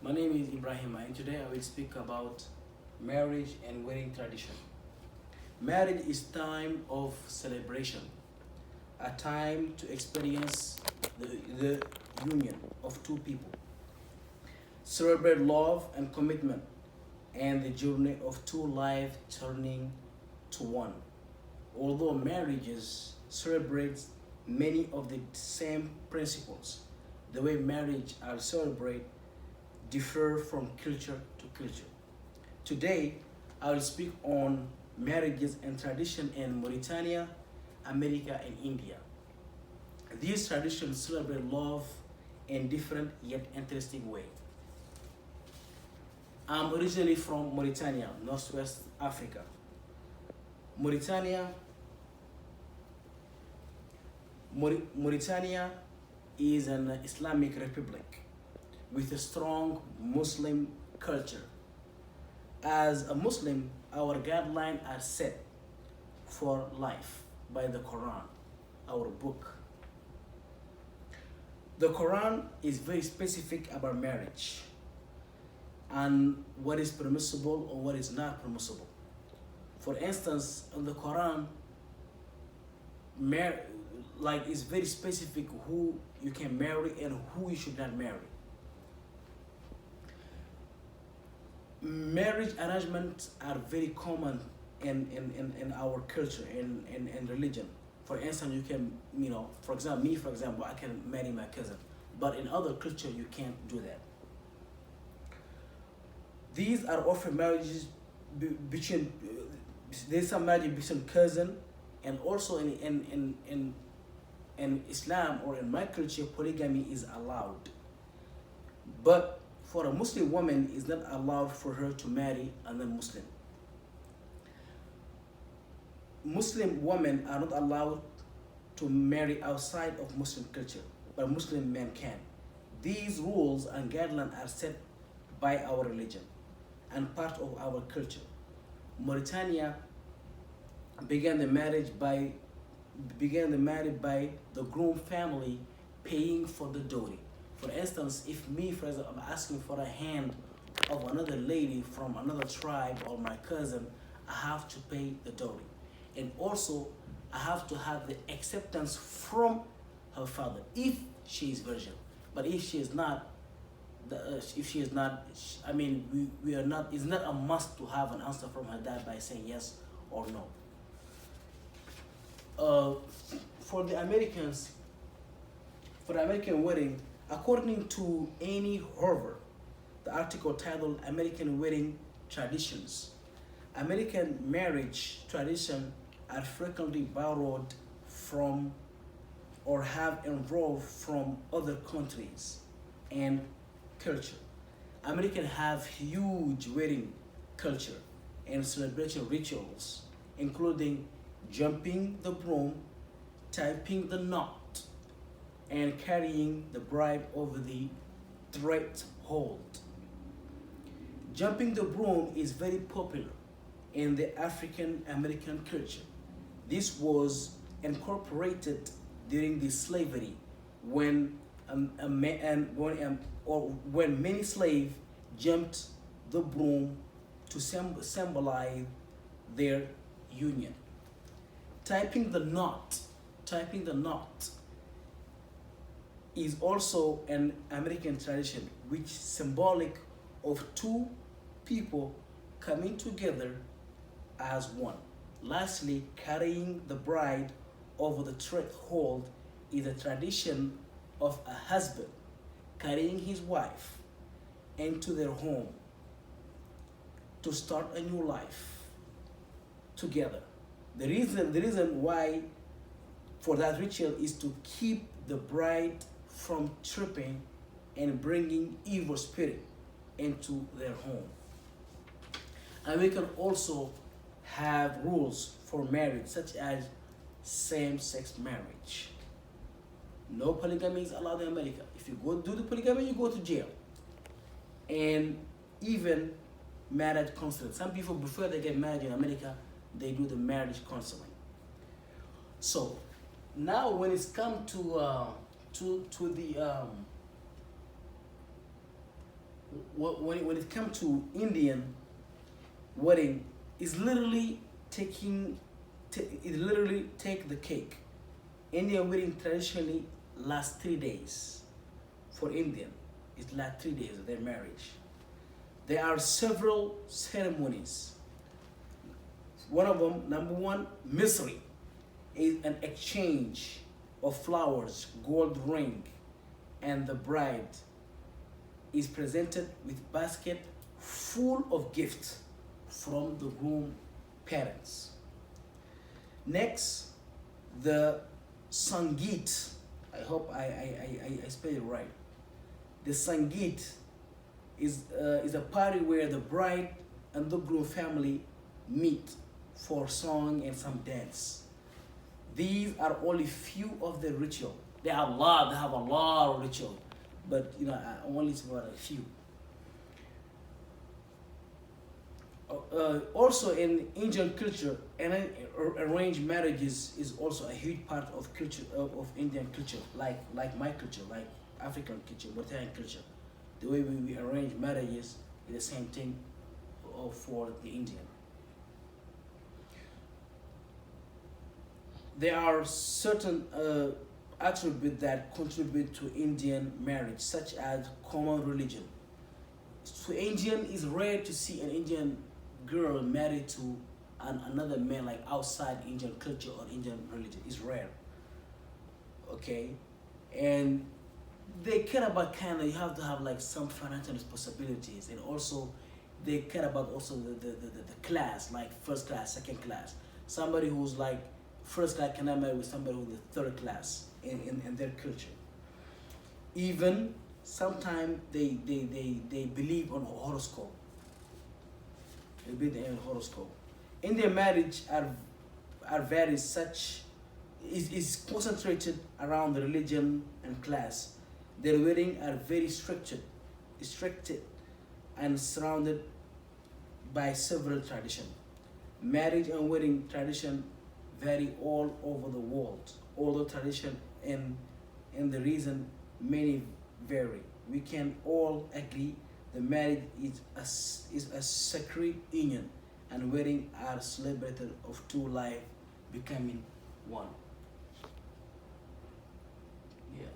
My name is Ibrahim, and today I will speak about marriage and wedding tradition. Marriage is time of celebration, a time to experience the union of two people, celebrate love and commitment, and the journey of two lives turning to one. Although marriages celebrates many of the same principles, the way marriage are celebrated differ from culture to culture. Today, I will speak on marriages and tradition in Mauritania, America, and India. These traditions celebrate love in different yet interesting ways. I'm originally from Mauritania, Northwest Africa. Mauritania, Mauritania is an Islamic republic with a strong Muslim culture. As a Muslim, our guidelines are set for life by the Quran, our book. The Quran is very specific about marriage and what is permissible or what is not permissible. For instance, in the Quran, is very specific who you can marry and who you should not marry. Marriage arrangements are very common in our culture and religion. For instance, you can, for example, me, for example, I can marry my cousin, but in other culture, you can't do that. These are often marriages between, there's some marriage between cousin, and also in Islam or in my culture, polygamy is allowed. But for a Muslim woman, it's not allowed for her to marry another Muslim. Muslim women are not allowed to marry outside of Muslim culture, but Muslim men can. These rules and guidelines are set by our religion and part of our culture. Mauritania began the marriage by the groom family paying for the dowry. For instance, if me, for example, I'm asking for a hand of another lady from another tribe or my cousin, I have to pay the dowry. And also, I have to have the acceptance from her father if she is virgin. But if she is not, we are not. It's not a must to have an answer from her dad by saying yes or no. For the Americans, for the American wedding, according to Annie Horver, the article titled American Wedding Traditions, American marriage traditions are frequently borrowed from or have evolved from other countries and culture. Americans have huge wedding culture and celebration rituals, including jumping the broom, tying the knot, and carrying the bride over the threshold. Jumping the broom is very popular in the African American culture. This was incorporated during the slavery when when many slaves jumped the broom to symbolize their union. Tying the knot is also an American tradition which symbolic of two people coming together as one. Lastly, carrying the bride over the threshold is a tradition of a husband carrying his wife into their home to start a new life together. The reason why for that ritual is to keep the bride from tripping and bringing evil spirit into their home. And we can also have rules for marriage, such as same-sex marriage. No polygamy is allowed in America. If you go do the polygamy, you go to jail. And even marriage counseling. Some people, before they get married in America, they do the marriage counseling. So now, when it's come to the when it comes to Indian wedding, is literally taking it literally take the cake. Indian wedding traditionally lasts 3 days. For Indian, it lasts 3 days of their marriage. There are several ceremonies. One of them, number one, misri, is an exchange of flowers, gold ring, and the bride is presented with basket full of gifts from the groom parents. Next, the Sangeet. I hope I spell it right. The Sangeet is a party where the bride and the groom family meet for song and some dance. These are only few of the ritual. They have a lot. They have a lot of ritual, but I only about a few. Also in Indian culture, and arranged marriages is also a huge part of culture of Indian culture, like my culture, like African culture, Mauritanian culture. The way we arrange marriages is the same thing for the Indian. There are certain attributes that contribute to Indian marriage, such as common religion. So Indian is rare to see an Indian girl married to another man like outside Indian culture or Indian religion. It's rare. Okay, and they care about kind of you have to have like some financial responsibilities, and also they care about also the class, like first class, second class. Somebody who's like first class cannot marry with somebody who's the third class in their culture. Even sometimes they believe on horoscope. They believe in horoscope. In their marriage are very such is concentrated around the religion and class. Their wedding are very restricted and surrounded by several traditions. Marriage and wedding tradition vary all over the world. Although tradition and the reason many vary, we can all agree the marriage is a sacred union, and wedding are celebrated of two life becoming one. Yeah.